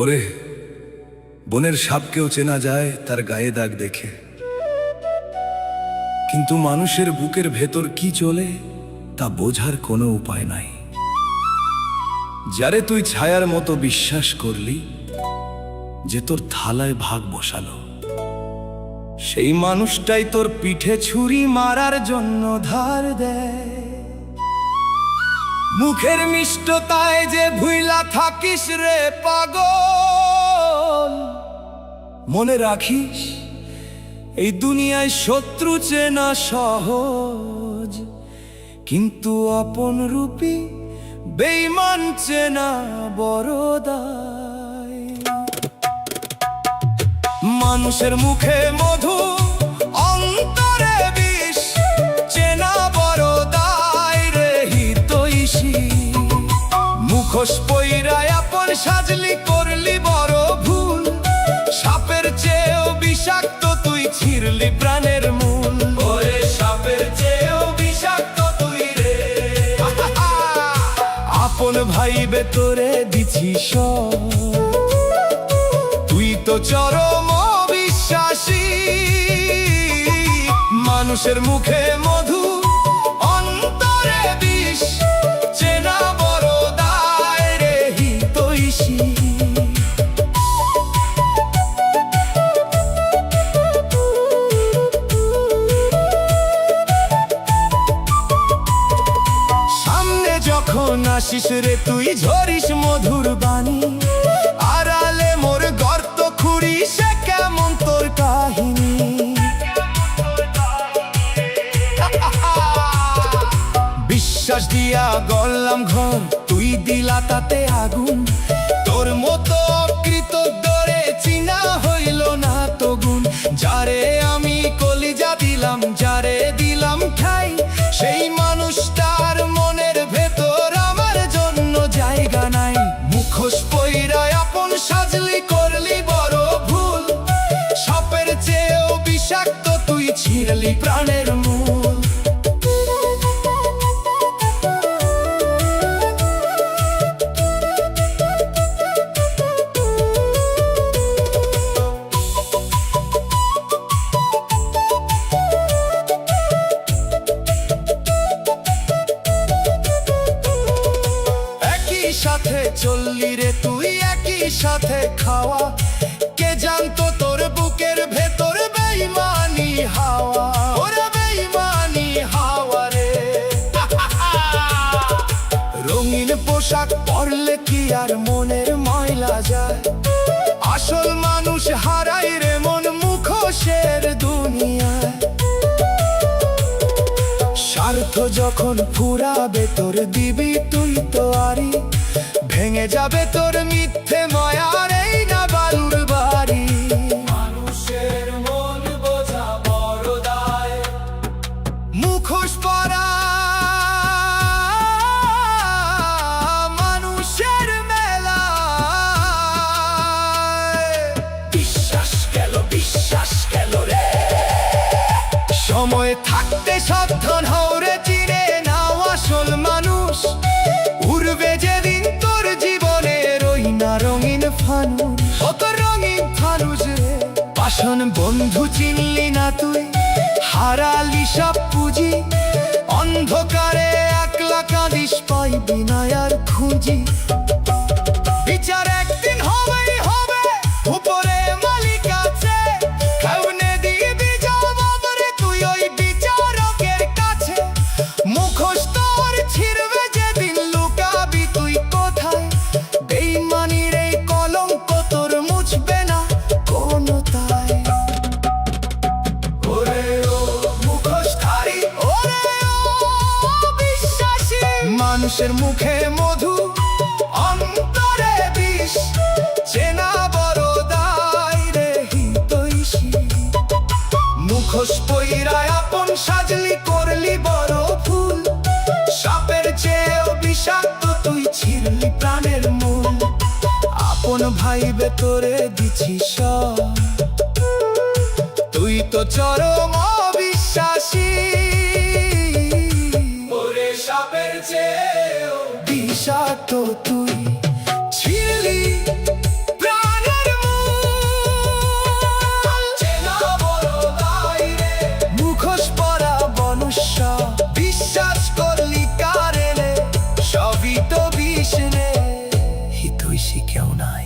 ওরে, বনের সাপকেও চেনা যায় তার গায়ে দাগ দেখে, কিন্তু মানুষের বুকের ভেতর কি চলে তা বোঝার কোনো উপায় নাই। যারে তুই ছায়ার মতো বিশ্বাস করলি, যে তোর থালায় ভাগ বসালো, সেই মানুষটাই তোর পিঠে ছুরি মারার জন্য ধার দেয়। মুখের মিষ্টতায় যে ভুইলা থাকিস রে পাগল, মনে রাখিস এই দুনিয়ায় শত্রু চেনা সহজ, কিন্তু আপন রূপী বেঈমান চেনা বড় দায়। মানুষের মুখে মধু, অন্তরে বিষ, চেনা বড় দায় রে হিতৈষী। মুখোশ পইরায় আপন সাজলি, করলি বড় ভুল। সাপের চেয়েও বিষাক্ত তুই, ছিঁড়লি প্রাণের মূল। ওরে সাপের চেয়েও বিষাক্ত তুই রে। আপন ভাইবে তোরে দিছি সব, তুই তো চরম বিশ্বাসী। মানুষের মুখে মধু, অন্তরে বিষ, চেনা বড় দায় রে হিতৈষী। সামনে যখন আসিস রে তুই ঝরিস মধুর বাণী, আড়ালে মোর গর্ত খুঁড়ি, সে কেমন তোর কাহিনী। বিশ্বাস দিয়া গড়লাম ঘর, তুই দিলা তাতে আগুন। তোর মতো অকৃতজ্ঞ রে চিনা হইল না তো গুণ। যারে আমি কলিজা দিলাম, যারে দিলাম ঠাই, সেই মানুষটার মনের ভেতর আমার জন্য জায়গা নাই। মুখোশ পইরায় আপন সাজলি, করলি বড় ভুল। সাপের চেয়েও বিষাক্ত তুই, ছিঁড়লি প্রাণের মূল। সাথে চললি রে তুই, একই সাথে খাওয়া। কে জানতো তোর বুকের ভেতর বেঈমানি হাওয়া। ওরে বেঈমানি হাওয়া রে। রঙিন পোশাক পরলে কি আর মনের ময়লা যায়? আসল মানুষ হারাই রে মন মুখোশের দুনিয়ায়। স্বার্থ যখন ফুরাবে তোর, দিবি তুই তো আরি। ভেঙে যাবে তোর মিথ্যে মায়ার এই না বালুর বাড়ি। মানুষের মন বোঝা বড় দায়, মুখোশ পরা মানুষের মেলা। বিশ্বাস গেল রে। সময় থাকতে সাবধান হও রে, চিনে নাও আসল মানুষ। উড়বে যেদিন তোর জীবনের ওই না রঙিন ফানুষ। কত রঙিন ফানুষ রে। পাষাণ বন্ধু চিনলি না তুই, হারালি সব পুঁজি। অন্ধকারে একলা কাঁদিস, পাইবি না আর খুঁজি। বিচার একদিন হবেই হবে, উপরে মালিক আছে। খাউনে দিবি জবাব রে তুই ওই বিচারকের কাছে। মুখোশ তোর ছিঁড়বে যেদিন, লুকাবি তুই কোথায়? বেঈমানির এই কলঙ্ক তোর মুছবে না কোনো তাই। ওরে ও মুখোশধারী, ওরে ও বিশ্বাসী। মানুষের মুখে মধু, অন্তরে বিষ, চেনা বড় দায় রে হিতৈষী। মুখোশ পইরায় আপন সাজলি, করলি বড় ভুল। সাপের চেয়েও বিষাক্ত তুই, ছিঁড়লি প্রাণের মূল। আপন ভাইবে তোরে দিছি সব, তুই তো চরম অবিশ্বাসী। ওরে সাপের চেয়েও বিষাক্ত তুই, ছিঁড়লি বেশি কেউ নাই।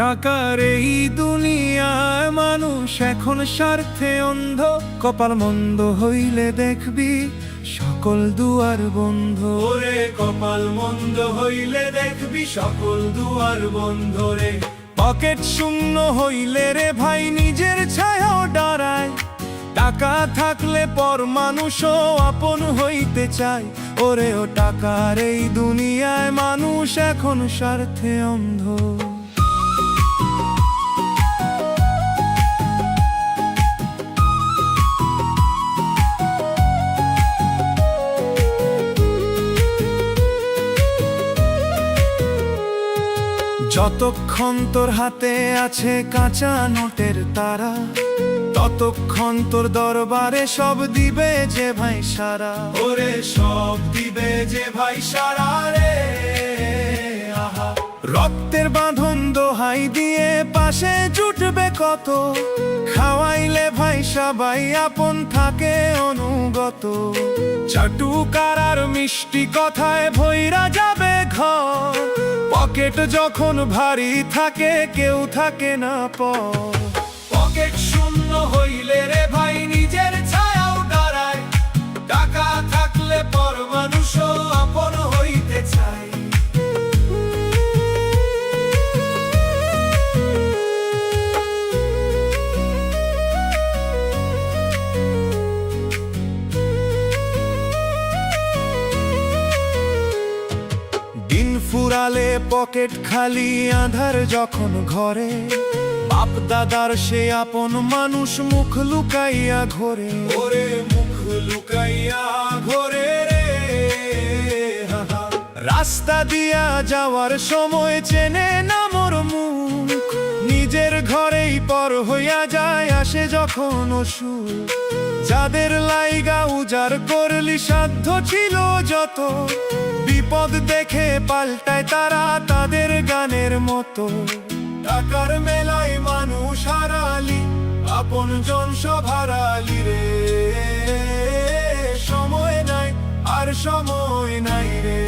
টাকার এই দুনিয়ায় মানুষ এখন স্বার্থে অন্ধ, কপাল মন্দ হইলে দেখবি সকল দুয়ার বন্ধ। রে কপাল মন্দ হইলে দেখবি সকল দুয়ার বন্ধ রে। পকেট শূন্য হইলে রে ভাই নিজের ছায়াও ডরায়। টাকা থাকলে পর মানুষও আপন হইতে চায়। ওরে ও টাকার এই দুনিয়ায় মানুষ এখন স্বার্থে অন্ধ। যতক্ষণ তোর হাতে আছে কাঁচা নোটের তারা, ততক্ষণ তোর দরবারে সব দিবে যে ভাই সারা। ওরে সব দিবে যে ভাই সারা রে। আহা, রক্তের বাঁধন দোহাই দিয়ে পাশে জুটবে কত, খাওয়াইলে ভাই সবাই আপন থাকে অনুগত। চাটুকার আর মিষ্টি কথায় ভইরা যাবে ঘর, পকেট যখন ভারী থাকে কেউ থাকে না পর। পকেট শূন্য হইলে রে ভাই নিজের ছায়াও দাঁড়ায়। টাকা থাকলে পর মানুষও আপন হইতে চায়। ফুরালে পকেট খালি, আধার যখন ঘরে বাপ দাদার সে আপন মানুষ মুখ লুকাইয়া ঘরে। ওরে মুখ লুকাইয়া ঘরে রে। রাস্তা দিয়া যাওয়ার সময় চেনে না মোর মুখ, নিজের ঘরেই পর হইয়া যায় আসে যখন অসুখ। যাদের লাইগা উজাড় করলি সাধ্য ছিল যত, বিপদ দেখে পাল্টায় তারা তাদের গানের মতো। টাকার মেলায় মানুষ হারালি, আপন জন সব হারালি রে। সময় নাই আর সময় নাই রে।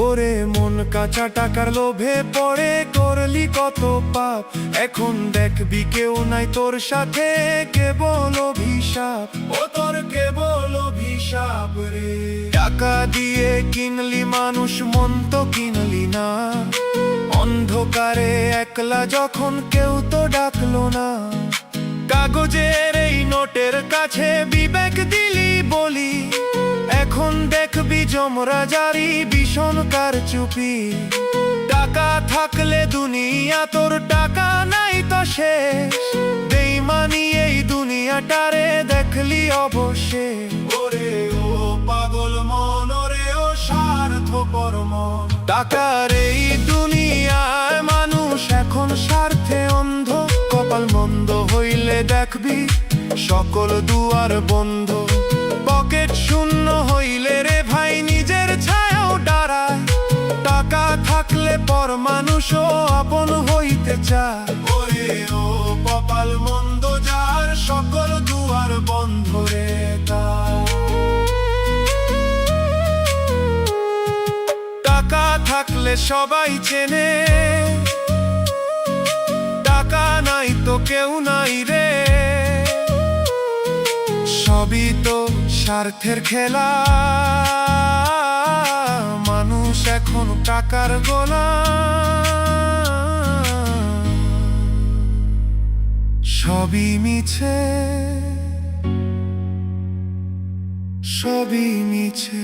ওরে মন কাঁচা টাকার লোভে পড়ে করলি কত পাপ, এখন দেখবি কেউ নাই তোর সাথে কেবল অভিশাপ। ও তোর কেবল অভিশাপ রে। টাকা দিয়ে কিনলি মানুষ, মন তো কিনলি না। অন্ধকারে একলা যখন কেউ তো ডাকলো না। কাগজের এই নোটের কাছে বিবেক দিলি বলি, এখন দেখবি জমরা জারি ভীষণ কারচুপি। টাকা থাকলে দুনিয়া তোর, টাকা নাই তো শেষ। বেইমানি এই দুনিয়াটারে দেখলি অবশেষ। ওরে ও পাগল মন, ওরে ও স্বার্থপর মন। টাকার এই দুনিয়ায় মানুষ এখন স্বার্থে অন্ধ, কপাল মন্দ হইলে দেখবি সকল দুয়ার বন্ধ। পকেট শূন্য হইলে রে ভাই নিজের ছায়াও দাঁড়ায়। টাকা থাকলে পর মানুষও আপন হইতে চায়। ওরে ও কপাল মন্দ যার, সকল দুয়ার বন্ধ রে তার। টাকা থাকলে সবাই চেনে, টাকা নাই তো কেউ নাই রে। সবই তো স্বার্থের খেলা, মানুষ এখন টাকার গোলাম। সবই মিছে, সবই মিছে।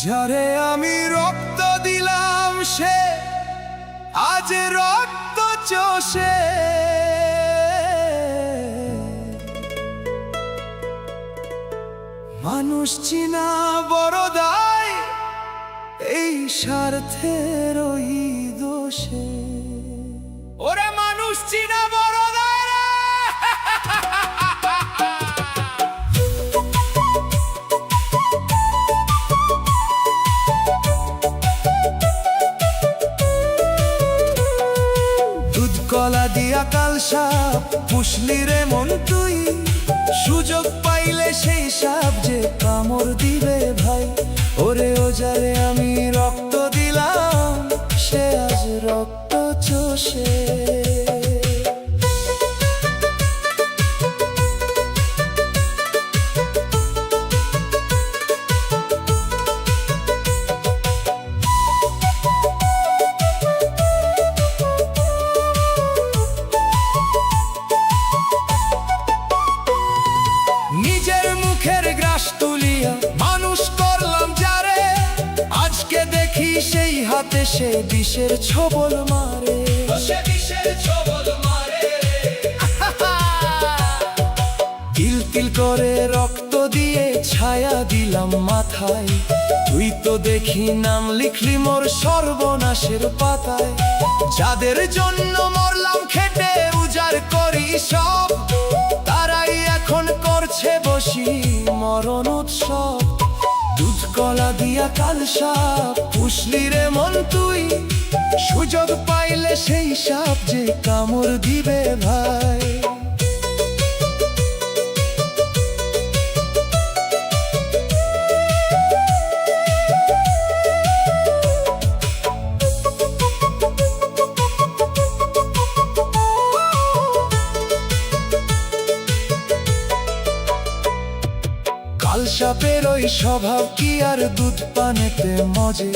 যারে আমি রক্ত দিলাম সে আজ রক্ত চষে। মানুষ চিনা বড় দায়, এই স্বার্থের ওই দোষে। ওরে মানুষ চিনা বড় দায় রে। দুধ কলা দিয়া কালসাপ পুষলি রে মন তুই, সুযোগ পাইলে সেই সাপ যে কামড় দিবে ভাই। ওরে ও যারে আমি রক্ত দিলাম, সে আজ রক্ত চোষে। নিজের মুখের গ্রাস তুলিয়া মানুষ করলাম যারে, আজকে দেখি সেই হাতে সে বিষের ছোবল মারে। তিল তিল করে রক্ত দিয়ে ছায়া দিলাম মাথায়, তুই তো দেখি নাম লিখলি মোর সর্বনাশের পাতায়। যাদের জন্য মরলাম খেটে উজাড় করি সব, তারাই এখন করছে বসি মরণ উৎসব। দুধ কলা দিয়া কালসাপ পুষলি রে মন তুই, সুযোগ পাইলে সেই সাপ যে কামড় দিবে ভাই। কালসাপের ওই স্বভাব কি আর দুধ পানেতে মজে,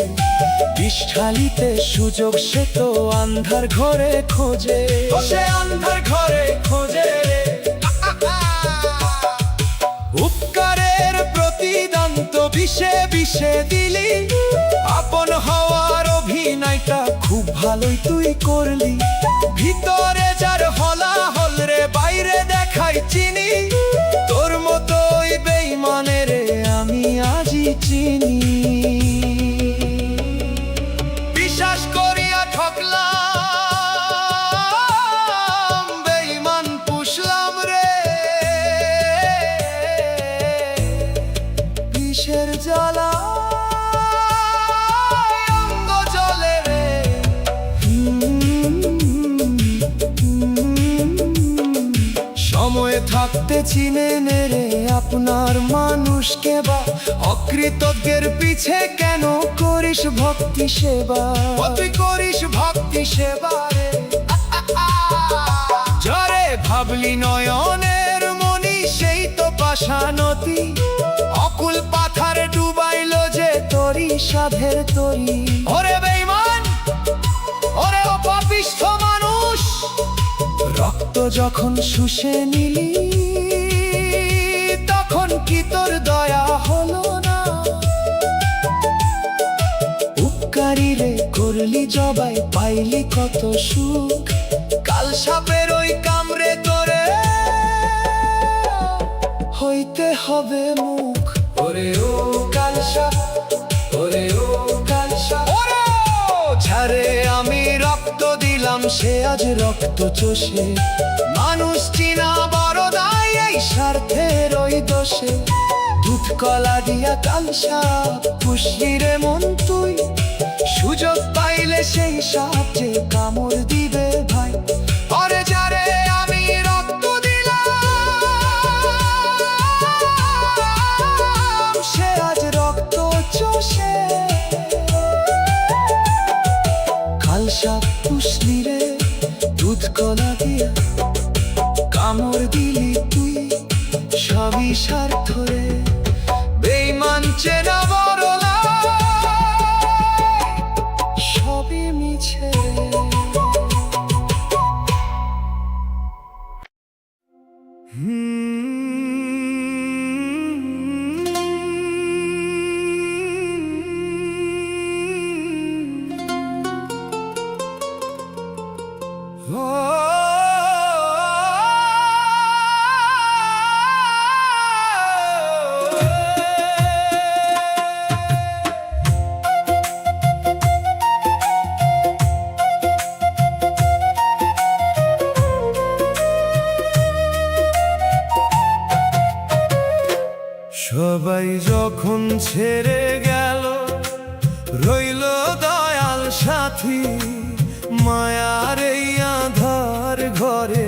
বিষ ঢালিতে সুযোগ সে তো আন্ধার ঘরে খোঁজে। সে আন্ধার ঘরে খোঁজে। উপকারের প্রতিদান তো বিষে বিষে দিলি, আপন হওয়ার অভিনয়টা খুব ভালোই তুই করলি। ভিতরে যার হলাহল রে বাইরে দেখাই চিনি, তোর মতোই বেঈমানের আমি আজই চিনি। বিশ্বাস করিয়া ঠকলাম, বেঈমান পুষলাম রে, বিষের জ্বালা অঙ্গ জ্বলে রে। সময় থাকতে চিনে নে রে আপনার মানুষকে, বা অকৃতজ্ঞের পিছে কেন করিস ভক্তি সেবা। তুই করিস ভক্তি সেবা রে। যারে ভাবলি নয়নের মনি, সেই তো পাষাণতি, অকুল পাথার ডুবাইল যে তোরি সাধের তরি। ওরে বেঈমান, ওরে ও পাপিষ্ঠ মানুষ, রক্ত যখন শুষে নিলি তখন কি তোর দয়া হলো না? উপকারী রে করলি জবাই পাইলি কত সুখ, কালসাপের ওই কামড়ে তোরে হইতে হবে মুখ। ওরে ও কালসাপ, ওরে ও কালসাপ, ওরে ঝারে আমি রক্ত দিলাম, সে আজ রক্ত চোষে। মানুষ চিনা বড় দায়, এই স্বার্থের ওই দোষে। দুধ কলা দিয়া কালসাপ পুষলি রে মন তুই, সুযোগ পাইলে সেই সাপ যে কামড় দিবে ভাই। ওরে যারে আমি রক্ত দিলাম, সে আজ রক্ত চোষে। কালসাপ পুষলি রে দুধ কলা দিয়া, কামড় দিলি তুই সবই স্বার্থ রে। বেঈমান চেনা বড় সবই মিছে। সবাই যখন ছেড়ে গেল, রইল দয়াল সাথী। মায়ার এই আঁধার ঘরে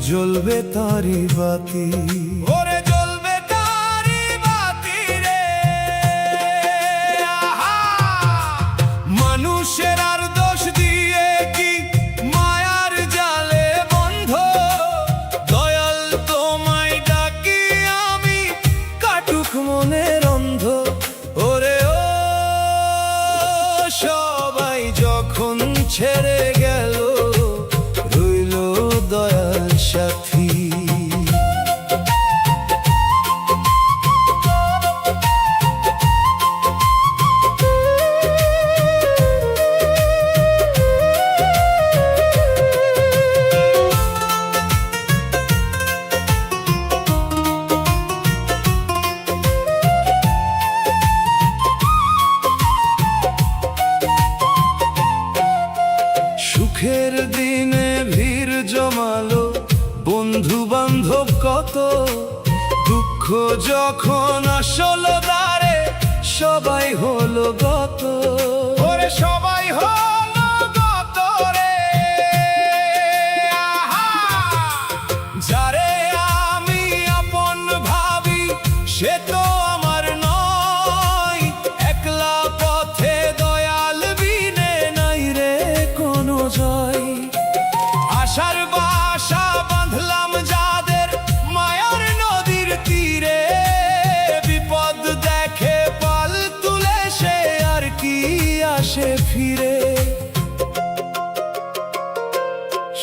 জ্বলবে তারি বাতি। ওরে জ্বলবে তারি বাতি রে। আহা! মানুষের আর দোষ দিয়ে কি মায়ার জালে বন্ধ? দয়াল তোমায় ডাকি আমি, কাটুক মনের অন্ধ। ওরে ও সবাই যখন ছেড়ে গেল, রইল দয়াল সাথী। সুখের দিনে ভিড় জমালো, বন্ধু বান্ধব কত। দুঃখ যখন আসলো দ্বারে, সবাই হলো গত। ওরে সবাই হলো গত রে। আহা! যারে আমি আপন ভাবি, সে তো আমার নয়। একলা পথে দয়াল বিনে নাই রে কোনো জয়। আশার বাসা বাঁধলাম যাদের মায়ার নদীর তীরে, বিপদ দেখে পাল তুলে সে আর কি আসে ফিরে।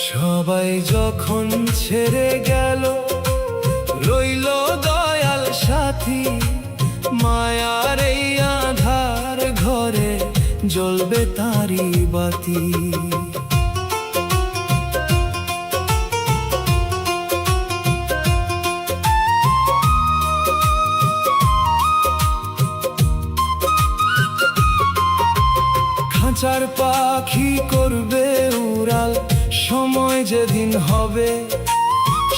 সবাই যখন ছেড়ে গেল, রইল দয়াল সাথী। মায়ার এই আঁধার ঘরে জ্বলবে তারি বাতি। খাঁচার পাখি করবে উড়াল, সময় যেদিন হবে।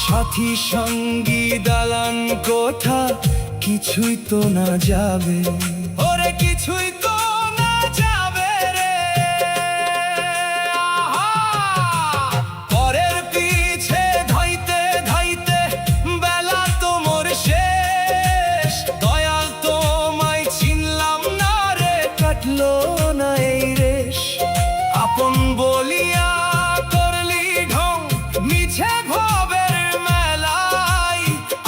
সাথী সঙ্গী দালান কোঠা, কিছুই তো না যাবে। ওরে কিছুই তো না যাবে রে। আহা! পরের পিছে ধাইতে ধাইতে বেলা তোমর শেষ। দয়াল তোমায় চিনলাম না রে, কাটলো না এই রেশ। আপন বলিয়া করলি ঢং, মিছে ভবের মেলায়।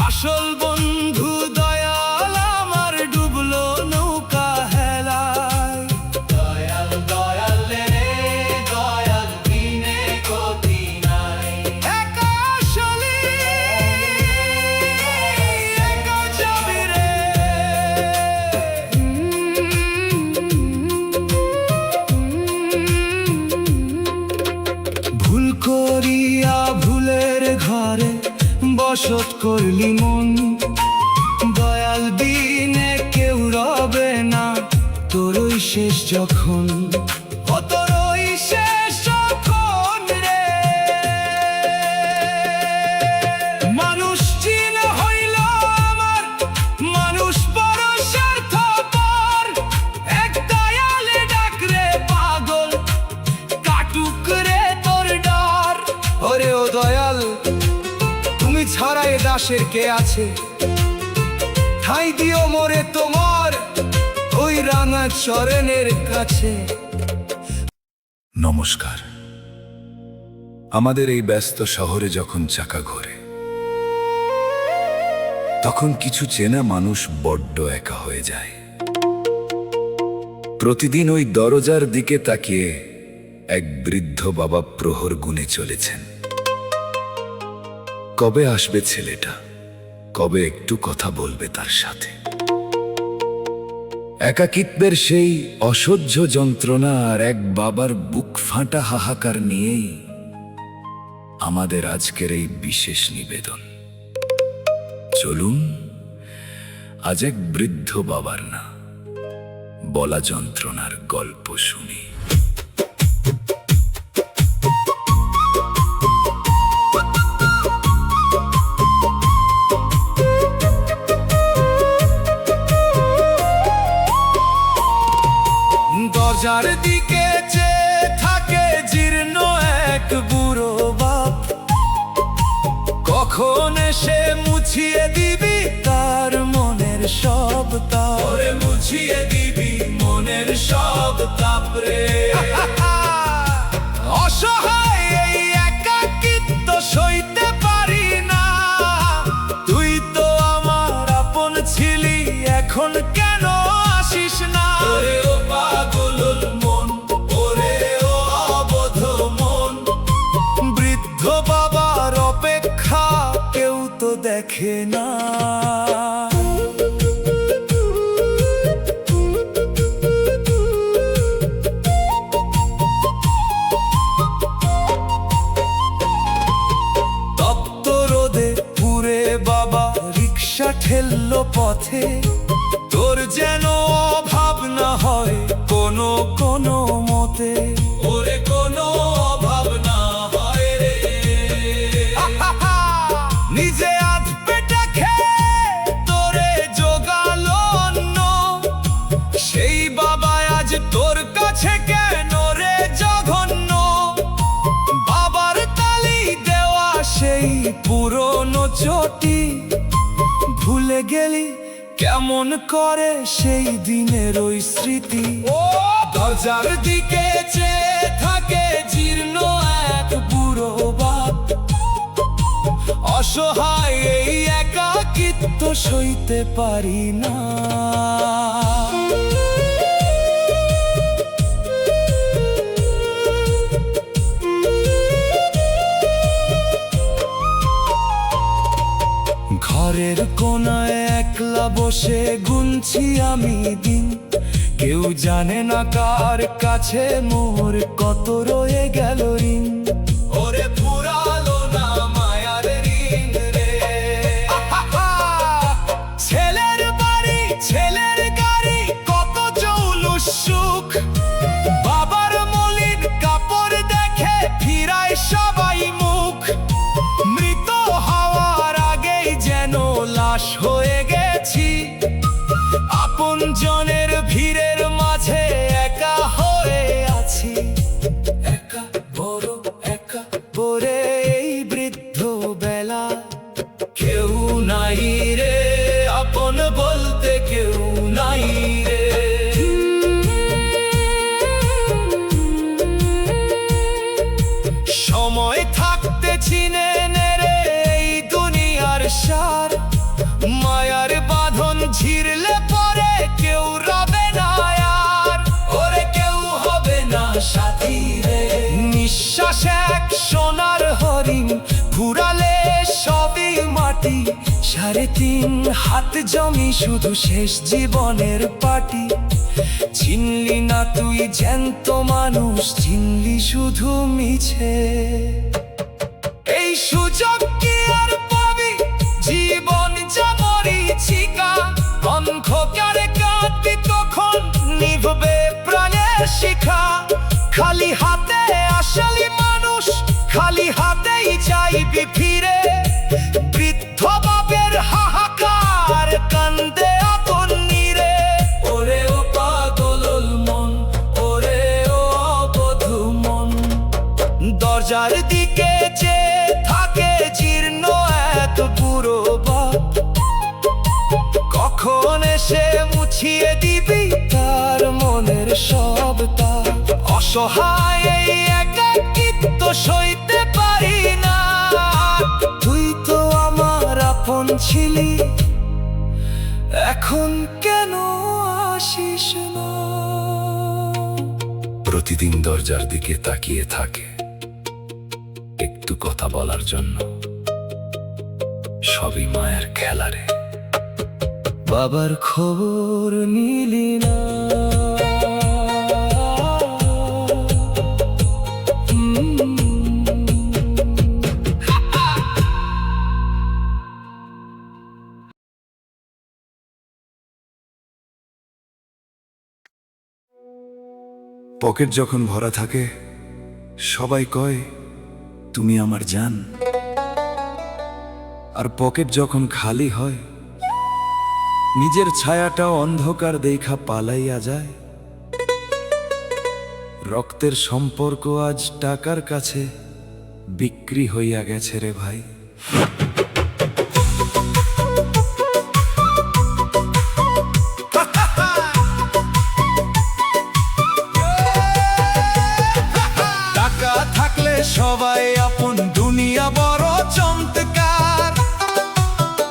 আসল বন্ধু দয়াল আমার, ডুবলো নৌকা হেলায়। দয়াল দয়াল রে, দয়াল বিনে গতি নাই। একা আসলি, একা যাবি রে। ভুল করিয়া ভুলের ঘরে বসত করলি মন। দয়াল বিনে কেউ রবে না, তোরই শেষ যখন। ও তোরই শেষ যখন রে। মানুষ চিন হইল আমার, মানুষ বড় স্বার্থপর। এক দয়ালে ডাক রে পাগল, কাটুক রে তোর ডর। ওরে ও দয়াল, তুমি ছাড়া এ দাসের কে আছে? ঠাঁই দিও মোরে তোমার ওই রাঙা চরণের কাছে। নমস্কার। আমাদের এই ব্যস্ত শহরে যখন চাকা ঘোরে, তখন কিছু চেনা মানুষ বড্ড একা হয়ে যায়। প্রতিদিন ওই দরজার দিকে তাকিয়ে এক বৃদ্ধ বাবা প্রহর গুনে চলেছেন। কবে আসবে ছেলেটা, কবে একটু কথা বলবে তার সাথে। একাকিত্বের সেই অসহ্য যন্ত্রণা আর এক বাবার বুক ফাটা হাহাকার নিয়েই আমাদের আজকের এই বিশেষ নিবেদন। চলুন আজ এক বৃদ্ধ বাবার না বলা যন্ত্রণার গল্প শুনি। দিকে চেয়ে থাকে জীর্ণ এক বুড়ো বাপ। কখন এসে মুছিয়ে দিবি তার মনের সব তাপ, ওরে মুছিয়ে দিবি মনের সব তাপ রে। অসহায় এই একাকিত্ব সইতে পারি না, তুই তো আমার আপন ছিলি, এখন কেন আসিস না? ওরে ও পাগল মন, ওরে ও অবোধ মন, বৃদ্ধ বাবার অপেক্ষা কেউ তো দেখে না। রিক্সা ঠেললো পথে, তোর যেন অভাব না হয় কোনো কোনো মতে, ওরে কোনো অভাব না হয় রে। নিজে আধ পেটা খেয়ে তোরে জোগালো অন্ন, সেই বাবা আজ তোর কাছে কেন রে জঘন্য? বাবার তালি দেওয়া সেই পুরনো চটি ভুলে গেলি কেমন করে সেই দিনের ওই স্মৃতি। ও দরজার দিকে চেয়ে থাকে জীর্ণ এক বুড়ো বাপ। অসহায় এই একাকিত্ব সইতে পারি না। ঘরের কোনায় একলা বসে গুনছি আমি দিন, কেউ জানে না কার কাছে মোর কত রয়ে গেল ঋণ। ওরে ফুরালো না মায়ার ঋণ রে। ছেলের বাড়ি ছেলের গাড়ি কত জৌলুস সুখ, বাবার মলিন কাপড় দেখে ফিরায় সবাই মুখ। মৃত হওয়ার আগেই যেন লাশ হয়ে গেছি, আপন জনের ভিড়ের মাঝে একা হয়ে আছি। একা বড় একা পরে এই বৃদ্ধ বেলা, কেউ নাই রে আপন বলতে কেউ নাই রে। সময় থাকতে চিনে নে রে এই দুনিয়ার সার, মায়ার বাঁধন ঝিরলে পরে কেউ রবে না আর, ওরে কেউ হবে না সাথী রে। নিঃশ্বাস এক সোনার হরিণ, ঘুরালে সবই মাটি। 3.5 হাত জমি শুধু শেষ জীবনের পাটি। চিনলি না তুই জ্যান্ত মানুষ, চিনলি শুধু মিছে। এই সুযোগ কি আর পাবি, জীবন যা মরীচিকা। অন্ধকারে কাঁদবি তখন নিভবে প্রাণের শিখা। খালি হাতে আসলি মানুষ, খালি হাতেই যাইবি ফিরে। বৃদ্ধ বাপের হাহাকার কান্দে আপন নীরে। ওরে ও পাগল মন, ওরে ও অবোধ মন, দরজার দিকে চেয়ে থাকে জীর্ণ এক বুড়ো বাপ। কখন এসে মুছিয়ে দিবি তার মনের সব তাপ। অসহায় এই একাকিত্ব সইতে পারি না, তুই তো আমার আপন ছিলি, এখন কেন আসিস না? প্রতিদিন দরজার দিকে তাকিয়ে থাকে একটু কথা বলার জন্য, সবই মায়ের খেলা রে। বাবার খবর নিলি না, পকেট যখন ভরা থাকে সবাই কয় তুমি আমার জান, আর পকেট যখন খালি হয় নিজের ছায়াটাও অন্ধকার দেখা পালাইয়া যায়। রক্তের সম্পর্ক আজ টাকার কাছে বিক্রি হইয়া গেছে রে ভাই। টাকা থাকলে সবাই আপন, দুনিয়া বড় চমৎকার।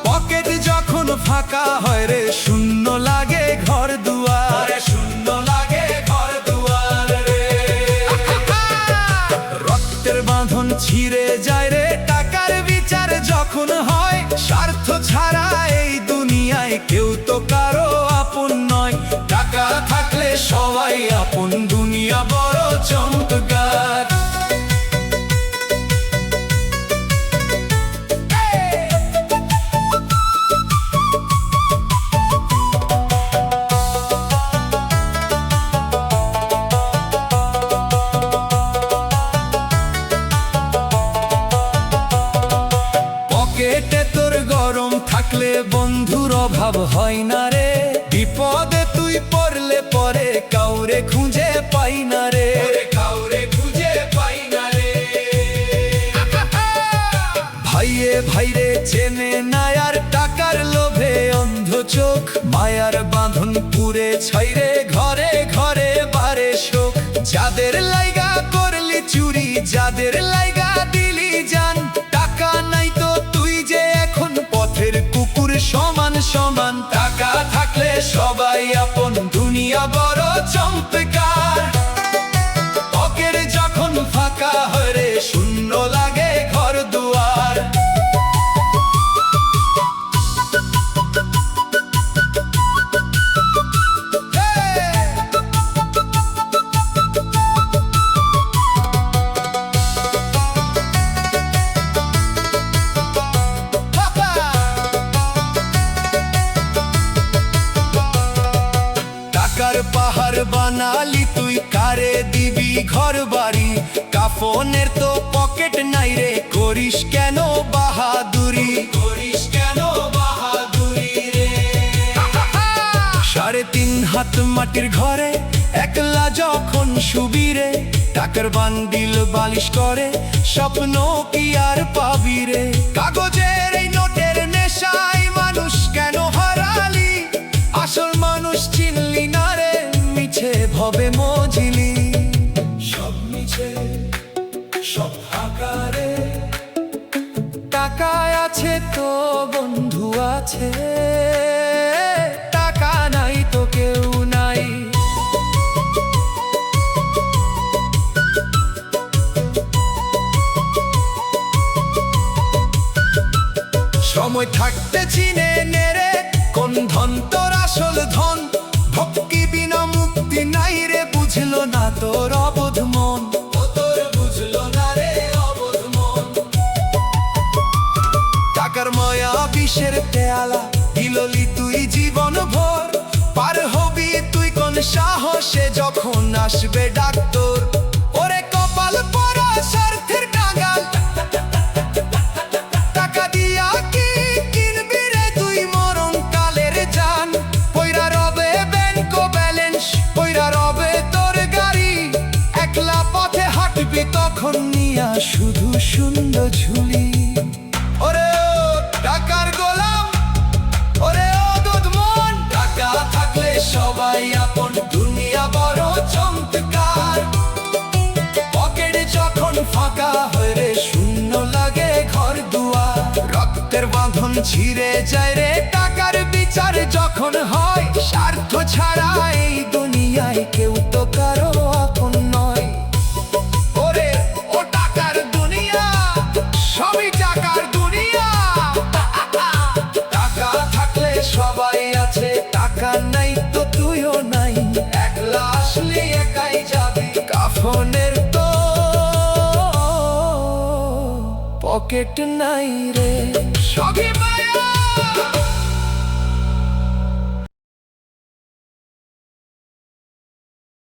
পকেট যখন ফাঁকা হয় রে, শূন্য লাগে ঘর দুয়ার, শূন্য লাগে ঘর দুয়ার রে। রক্তের বাঁধন ছিঁড়ে যায় রে, টাকার বিচার যখন হয়। স্বার্থ ছাড়া এই দুনিয়ায় কেউ তো কারো আপন নয়। টাকা থাকলে সবাই আপন, দুনিয়া বড় চমৎকার। পকেটে তোর গরম থাকলে বন্ধুর অভাব হয় না রে। বিপদে তুই পড়লে পরে কাউরে খুঁজে পাই না রে, কাউরে খুঁজে পাই না রে। ভাইয়ে ভাইরে চেনে না আর, টাকার লোভে অন্ধ চোখ। মায়ার বাঁধন পুরে ছাইরে, ঘরে ঘরে বারে শোক। যাদের লাইগা করলি চুরি, যাদের লাইগা দিলি জান, টাকা নাই তো তুই যে এখন পথের কুকুর সমান সমান। টাকা থাকলে সবাই আপন, দুনিয়া বড় চমৎকার। পকেট যখন ফাঁকা হয় রে, শূন্য লাগে ঘর দুয়ার। টাকার পাহাড় বানালি তুই, কারে দিবি ঘর বাড়ি। কাফনের তো পকেট নাই রে, করিস কেন বাহাদুরি, করিস কেন বাহাদুরি রে। 3.5 হাত মাটির ঘরে একলা যখন শুবিরে, টাকার বান্ডিল বালিশ করে, স্বপ্ন কি আর পাবি রে। কাগজের এই নোটের নেশায় মানুষ কেন হারালি, আসল মানুষ চিনলি না রে, মিছে ভবে মজিলি। সব মিছে, সব ফাঁকা রে। টাকা আছে তো বন্ধু আছে, টাকা নাই তো কেউ নাই। সময় থাকতে চিনে নে রে, কোন ধন তোর আসল ধন। ভক্তি বিনা মুক্তি নাই রে, বুঝলো না তোর অবোধ মন, তোর বুঝলো না রে অবোধ মন। টাকার মায়া বিষের পেয়ালা, গিললি তুই জীবন ভর। পার হবি তুই কোন সাহসে, যখন আসবে ডাক্তার। ওরে কপাল পরা স্বার্থের কাঙাল, টাকা দিয়া কি কিনবি রে তুই মরণ কালের জান। পয়রা রবে ব্যাংক ব্যালেন্স, পয়রা রবে তোর গাড়ি। একলা পথে হাঁটবি তখন নিয়া শুধু সুন্দর ঝুলি। ওরে ও টাকার গোলাম, ওরে ও দুধ মন। টাকা থাকলে সবাই আপন, দুনিয়া বড় চমৎকার। পকেটে যখন ফাঁকা হয় রে, শূন্য লাগে ঘর দুয়ার। রক্তের বাঁধন ছিঁড়ে যায় রে, টাকার বিচার যখন হয়। স্বার্থ ছাড়া এই দুনিয়ায় কেউ তো কারো আপন নয়। ওরে ও টাকার দুনিয়া, সবই টাকার দুনিয়া। টাকা থাকলে সবাই আছে, টাকা নাই তো তুইও নাই। একলা আসলি একাই যাবি, কাফনের তো পকেট নাই রে। সবই মায়া।